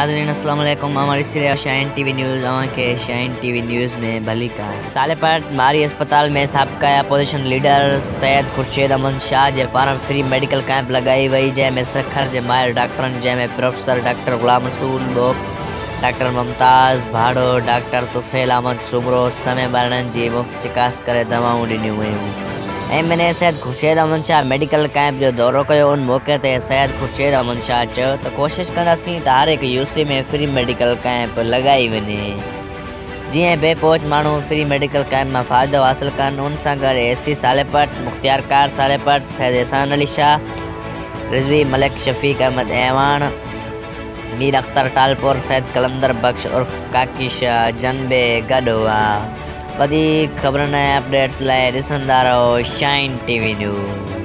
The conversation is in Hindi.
नाज़रीन अस्सलाम वालेकुम। हमारी सीरियल शाइन टीवी न्यूज़ के शाइन टीवी न्यूज़ में भली का सालेपाट मारी अस्पताल में साबका अपोजिशन लीडर सैयद खुर्शीद अहमद शाह जे पारां फ्री मेडिकल कैंप लगाई वई, जैमें सखर जे माहिर डॉक्टरनि जैमें professor doctor Ghulam Rasool बोक, doctor Mumtaz भाड़ो, डॉक्टर तुफैल अहमद सुबरो समय ॿारनि जी मुफ़्त चिकास करे दवाऊं ॾिनियूं वयूं। मैंने सैयद खुर्शीद अहमद शाह मेडिकल कैंप जो दौरो किया। उन मौके ते सैयद खुर्शीद अहमद शाह चयो त कोशिश कंदासीं त हर एक यूसी में फ्री मेडिकल कैंप लगाई वञे, जीअं बेपहुच माण्हू फ्री मेडिकल कैंप में फ़ाइदो हासिल कनि। उन सां गॾु एसी सालेपट, मुख्तियार कार सालेपट, सैयद एहसान अली शाह, रिजवी मलिक, शफीक अहमद ऐवान, मीर अख्तर टालपुर, सैयद कलंदर बख्श उर्फ काकी शाह जनबे गॾु हुआ। वधीक ख़बरनि ऐं अपडेट्स लाइ ॾिसंदा रहो शाइन टीवी न्यूज़।